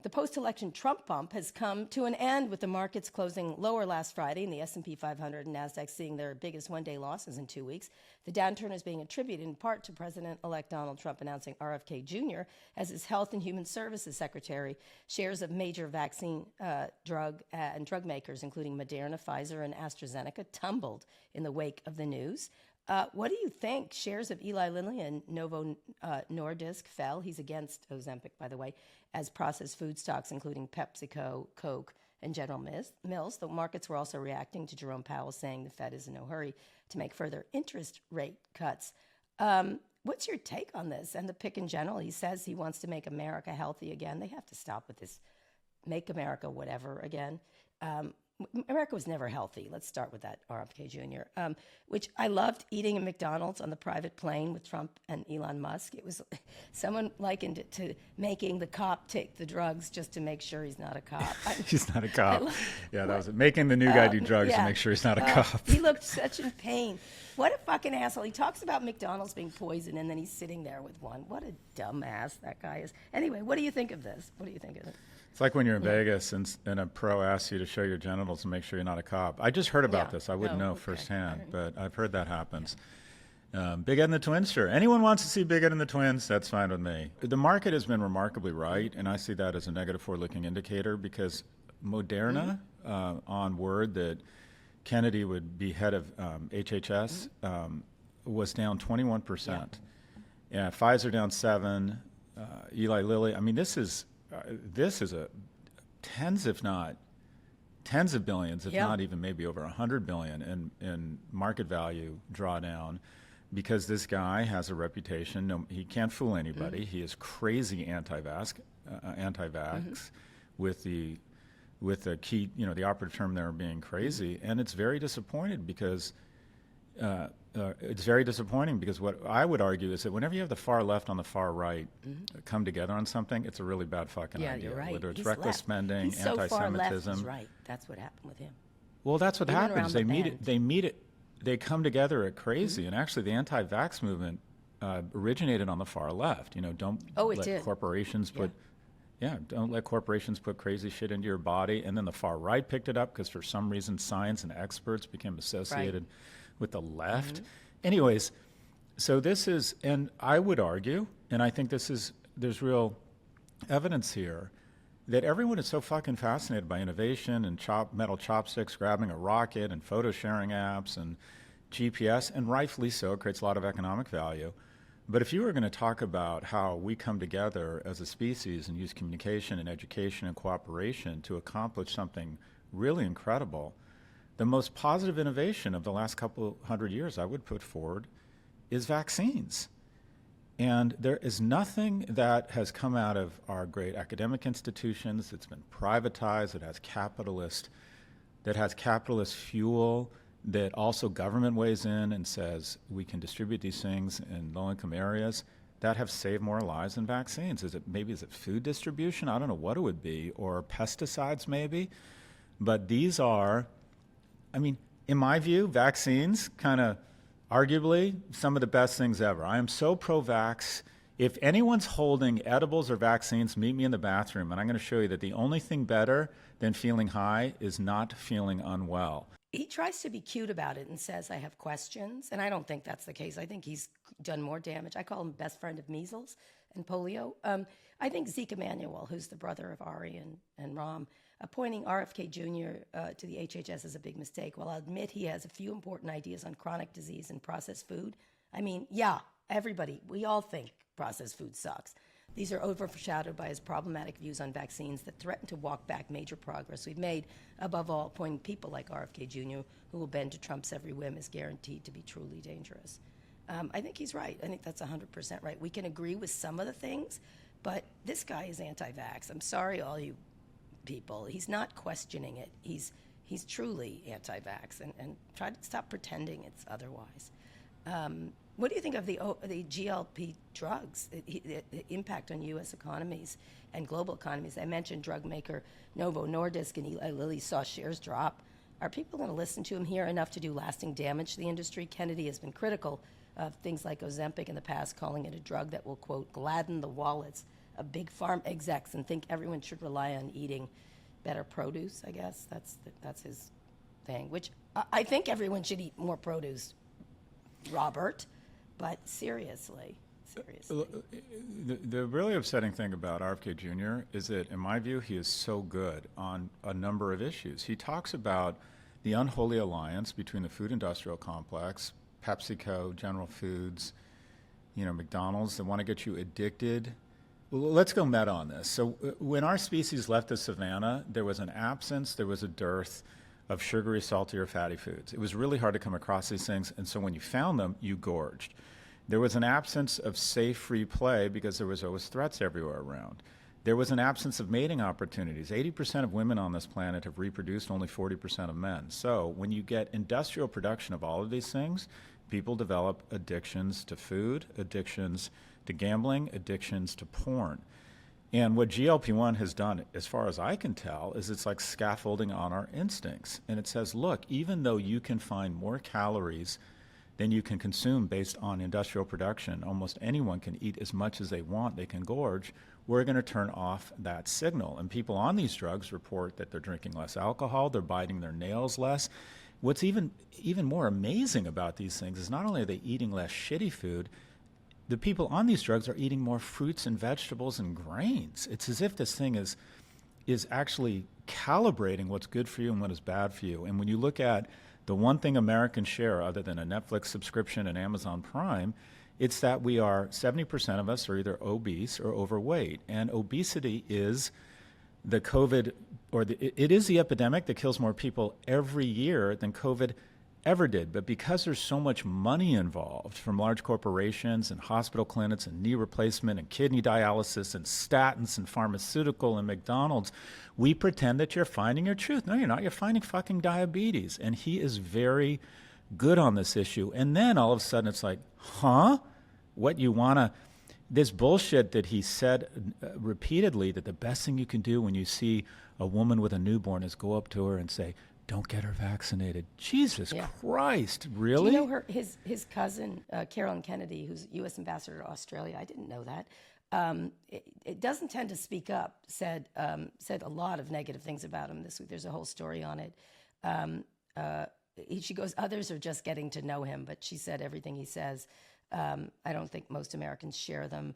The post-election Trump bump has come to an end with the markets closing lower last Friday and the S&P 500 and NASDAQ seeing their biggest one-day losses in 2 weeks. The downturn is being attributed in part to President-elect Donald Trump announcing RFK Jr. as his Health and Human Services Secretary. Shares of major vaccine drug makers, including Moderna, Pfizer, and AstraZeneca, tumbled in the wake of the news. What do you think? Shares of Eli Lilly and Novo Nordisk fell. He's against Ozempic, by the way, as processed food stocks, including PepsiCo, Coke, and General Mills. The markets were also reacting to Jerome Powell saying the Fed is in no hurry to make further interest rate cuts. What's your take on this and the pick in general? He says he wants to make America healthy again. They have to stop with this make America whatever again. America was never healthy. Let's start with that, RFK Jr., which I loved eating at McDonald's on the private plane with Trump and Elon Musk. It was someone likened it to making the cop take the drugs just to make sure he's not a cop. He's not a cop. That was it. Making the new guy do drugs to make sure he's not a cop. He looked such in pain. What a fucking asshole. He talks about McDonald's being poison, and then he's sitting there with one. What a dumbass that guy is. Anyway, what do you think of this? What do you think of it? It's like when you're in Vegas and a pro asks you to show your genitals and make sure you're not a cop. I just heard about this. I wouldn't know firsthand, but I've heard that happens. Big Ed and the Twins, sure. Anyone wants to see Big Ed and the Twins, that's fine with me. The market has been remarkably right, and I see that as a negative forward-looking indicator because Moderna, on word that Kennedy would be head of HHS, was down 21%. Yeah, Pfizer down 7%, Eli Lilly. I mean, this is a tens of billions, if not even maybe over 100 billion in market value drawdown, because this guy has a reputation. No, he can't fool anybody. He is crazy anti-vax, with the key, the operative term there being crazy, and it's very disappointing because. What I would argue is that whenever you have the far left on the far right come together on something, it's a really bad fucking idea. You're right. Whether it's reckless spending, he's so anti-Semitism. Far left, he's right. That's what happened with him. Well, that's what happens. They They come together at crazy, and actually the anti-vax movement originated on the far left. Don't let corporations put. Don't let corporations put crazy shit into your body. And then the far right picked it up because for some reason science and experts became associated with the left. Anyways, so this is, and I would argue, and I think there's real evidence here, that everyone is so fucking fascinated by innovation and metal chopsticks, grabbing a rocket and photo sharing apps and GPS, and rightfully so, it creates a lot of economic value. But if you were going to talk about how we come together as a species and use communication and education and cooperation to accomplish something really incredible, the most positive innovation of the last couple hundred years I would put forward is vaccines. And there is nothing that has come out of our great academic institutions that's been privatized, that has capitalist fuel, that also government weighs in and says we can distribute these things in low-income areas, that have saved more lives than vaccines. Is it food distribution? I don't know what it would be, or pesticides maybe. But these are, in my view, vaccines kind of arguably some of the best things ever. I am so pro-vax. If anyone's holding edibles or vaccines, meet me in the bathroom, and I'm going to show you that the only thing better than feeling high is not feeling unwell. He tries to be cute about it and says, I have questions, and I don't think that's the case. I think he's done more damage. I call him best friend of measles and polio. I think Zeke Emanuel, who's the brother of Ari and Ram, appointing RFK Jr. To the HHS is a big mistake. While I'll admit he has a few important ideas on chronic disease and processed food, everybody, we all think processed food sucks. These are overshadowed by his problematic views on vaccines that threaten to walk back major progress we've made, above all, appointing people like RFK Jr., who will bend to Trump's every whim, is guaranteed to be truly dangerous. I think he's right. I think that's 100% right. We can agree with some of the things, but this guy is anti-vax. I'm sorry, all you people. He's not questioning it. He's truly anti-vax, and try to stop pretending it's otherwise. What do you think of the GLP drugs, the impact on U.S. economies and global economies? I mentioned drug maker Novo Nordisk and Eli Lilly saw shares drop. Are people going to listen to him here enough to do lasting damage to the industry? Kennedy has been critical of things like Ozempic in the past, calling it a drug that will, quote, gladden the wallets big farm execs and think everyone should rely on eating better produce. I guess that's his thing. Which I think everyone should eat more produce, Robert. But seriously. The really upsetting thing about RFK Jr. is that, in my view, he is so good on a number of issues. He talks about the unholy alliance between the food industrial complex, PepsiCo, General Foods, McDonald's, that want to get you addicted. Well, let's go meta on this. So when our species left the savannah, there was an absence, there was a dearth of sugary, salty, or fatty foods. It was really hard to come across these things, and so when you found them, you gorged. There was an absence of safe, free play because there was always threats everywhere around. There was an absence of mating opportunities. 80% of women on this planet have reproduced, only 40% of men. So when you get industrial production of all of these things, people develop addictions to food, addictions to gambling, addictions to porn. And what GLP-1 has done, as far as I can tell, is it's like scaffolding on our instincts. And it says, look, even though you can find more calories than you can consume based on industrial production, almost anyone can eat as much as they want, they can gorge, we're going to turn off that signal. And people on these drugs report that they're drinking less alcohol, they're biting their nails less. What's even more amazing about these things is not only are they eating less shitty food, the people on these drugs are eating more fruits and vegetables and grains. It's as if this thing is actually calibrating what's good for you and what is bad for you. And when you look at the one thing Americans share, other than a Netflix subscription and Amazon Prime, it's that 70% of us are either obese or overweight. And obesity is the COVID, it is the epidemic that kills more people every year than COVID ever did. But because there's so much money involved from large corporations and hospital clinics and knee replacement and kidney dialysis and statins and pharmaceutical and McDonald's, we pretend that you're finding your truth. No, you're not. You're finding fucking diabetes. And he is very good on this issue. And then all of a sudden it's like, what you want to, this bullshit that he said repeatedly, that the best thing you can do when you see a woman with a newborn is go up to her and say, don't get her vaccinated. Jesus Christ, really? Do you know his cousin, Carolyn Kennedy, who's U.S. ambassador to Australia? I didn't know that. It doesn't tend to speak up, said a lot of negative things about him this week. There's a whole story on it. She goes, others are just getting to know him, but she said everything he says, I don't think most Americans share them.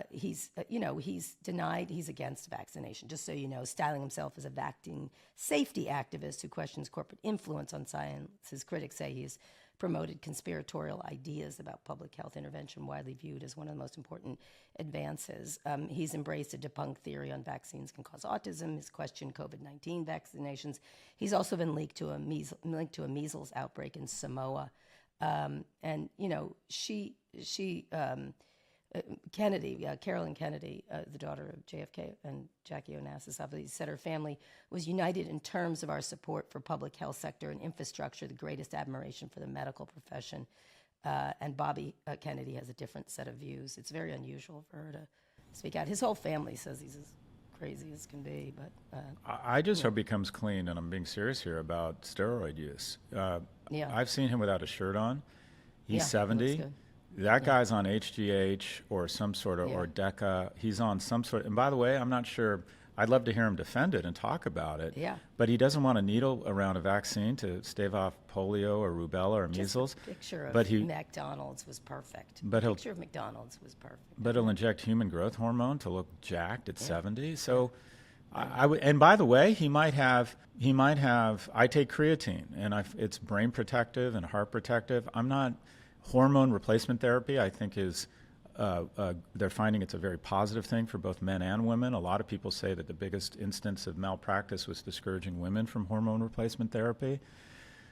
He's denied, he's against vaccination, just so you know, styling himself as a vaccine safety activist who questions corporate influence on science. His critics say he's promoted conspiratorial ideas about public health intervention, widely viewed as one of the most important advances. He's embraced a debunked theory on vaccines can cause autism. He's questioned COVID-19 vaccinations. He's also been linked to a measles outbreak in Samoa. And, Carolyn Kennedy, the daughter of JFK and Jackie Onassis, obviously said her family was united in terms of our support for public health sector and infrastructure, the greatest admiration for the medical profession. And Bobby Kennedy has a different set of views. It's very unusual for her to speak out. His whole family says he's as crazy as can be. But I just hope he comes clean, and I'm being serious here about steroid use. I've seen him without a shirt on. He's 70. That guy's on HGH or some sort of, or DECA. He's on some sort of, and by the way, I'm not sure, I'd love to hear him defend it and talk about it. Yeah. But he doesn't want a needle around a vaccine to stave off polio or rubella or measles. Just a picture of McDonald's was perfect. But picture of McDonald's was perfect. But he'll inject human growth hormone to look jacked at 70. So I would, and by the way, he might have, I take creatine, and it's brain protective and heart protective. Hormone replacement therapy, I think, is, they're finding it's a very positive thing for both men and women. A lot of people say that the biggest instance of malpractice was discouraging women from hormone replacement therapy.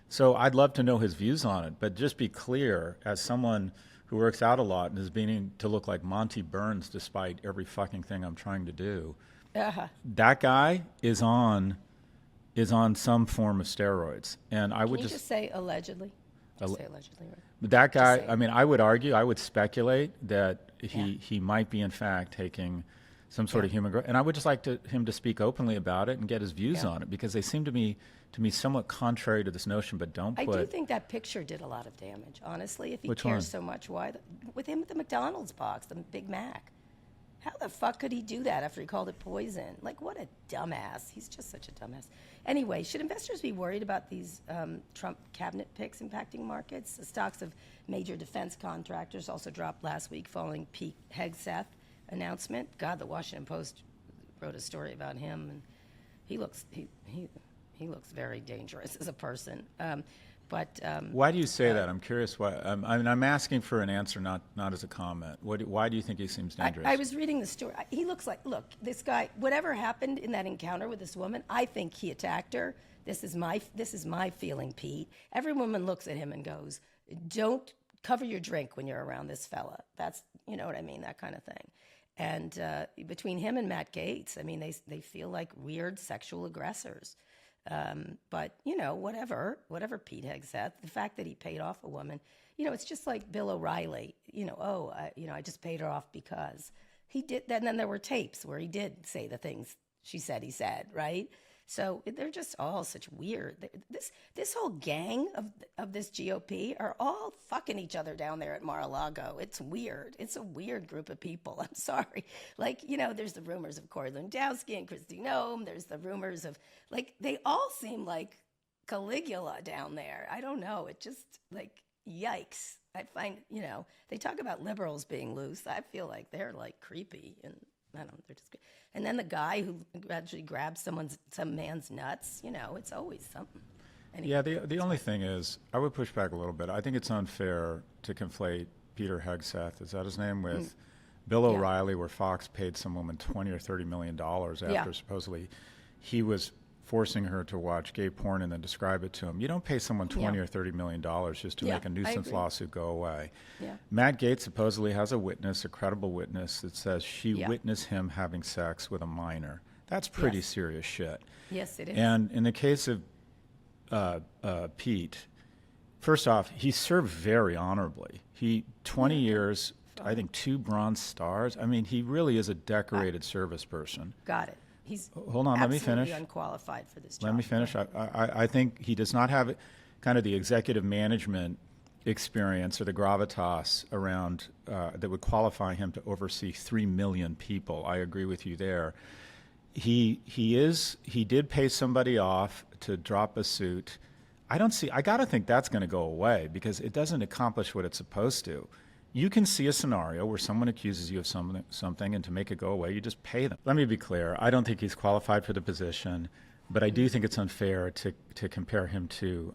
So I'd love to know his views on it, but just be clear, as someone who works out a lot and is beginning to look like Monty Burns despite every fucking thing I'm trying to do, that guy is on some form of steroids. And I would just say allegedly? Just say allegedly, right? That guy, I mean, I would speculate that he might be, in fact, taking some sort of human growth. And I would just like him to speak openly about it and get his views on it, because they seem to me somewhat contrary to this notion, but don't put... I do think that picture did a lot of damage, honestly. If he cares so much, why? With him at the McDonald's box, the Big Mac. How the fuck could he do that after he called it poison? Like, what a dumbass. He's just such a dumbass. Anyway, should investors be worried about these Trump cabinet picks impacting markets? The stocks of major defense contractors also dropped last week following Pete Hegseth announcement. God, the Washington Post wrote a story about him, and he looks very dangerous as a person. Why do you say that? I'm curious why. I'm asking for an answer, not as a comment. Why do you think he seems dangerous? I was reading the story. He looks like, look, this guy, whatever happened in that encounter with this woman, I think he attacked her. This is my feeling, Pete. Every woman looks at him and goes, don't cover your drink when you're around this fella. That's, you know what I mean, that kind of thing. And between him and Matt Gaetz, I mean, they feel like weird sexual aggressors. But, you know, whatever Pete Hegseth, the fact that he paid off a woman, you know, it's just like Bill O'Reilly, you know, I just paid her off because he did. And then there were tapes where he did say the things he said, right? So they're just all such weird. This whole gang of this GOP are all fucking each other down there at Mar-a-Lago. It's weird. It's a weird group of people. I'm sorry. Like, you know, there's the rumors of Corey Lewandowski and Kristi Noem. There's the rumors of, like, they all seem like Caligula down there. I don't know. It just, like, yikes. I find, you know, they talk about liberals being loose. I feel like they're, like, creepy and I don't know, they're just. And then the guy who actually grabs some man's nuts, you know, it's always something. Anyway, yeah, the only thing is, I would push back a little bit. I think it's unfair to conflate Peter Hegseth, is that his name, with Bill O'Reilly, where Fox paid some woman $20 or $30 million after supposedly he was forcing her to watch gay porn and then describe it to him. You don't pay someone $20 or $30 million just to make a nuisance lawsuit go away. Yeah. Matt Gaetz supposedly has a witness, a credible witness, that says she witnessed him having sex with a minor. That's pretty serious shit. Yes, it is. And in the case of Pete, first off, he served very honorably. 20 years, I think 2 Bronze Stars. I mean, he really is a decorated service person. Got it. He's Hold on, let me finish. Unqualified for this job. Let me finish. I think he does not have kind of the executive management experience or the gravitas around that would qualify him to oversee 3 million people. I agree with you there. He did pay somebody off to drop a suit. I got to think that's going to go away because it doesn't accomplish what it's supposed to. You can see a scenario where someone accuses you of something, and to make it go away, you just pay them. Let me be clear. I don't think he's qualified for the position, but I do think it's unfair to compare him to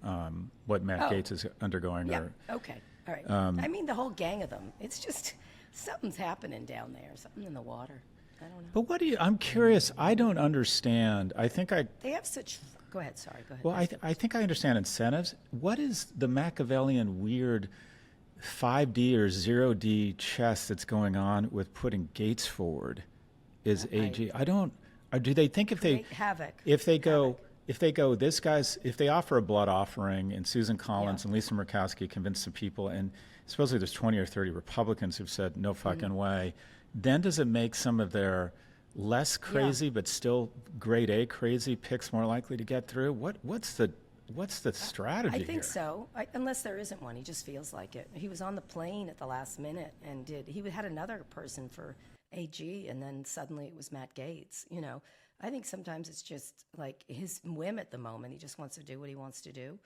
what Matt Gaetz is undergoing. Yeah, okay. All right. I mean, the whole gang of them. It's just something's happening down there, something in the water. I don't know. But I'm curious. I don't understand. They have such... Go ahead, sorry. Go ahead. Well, I think I understand incentives. What is the Machiavellian weird 5D or 0D chess that's going on with putting Gaetz forward is AG? Do they think if they offer a blood offering and Susan Collins and Lisa Murkowski convince some people, and supposedly there's 20 or 30 Republicans who've said no fucking way, then does it make some of their less crazy but still grade A crazy picks more likely to get through? What's the strategy I think here? so, unless there isn't one. He just feels like it. He was on the plane at the last minute and he had another person for AG, and then suddenly it was Matt Gaetz. You know, I think sometimes it's just like his whim at the moment. He just wants to do what he wants to do.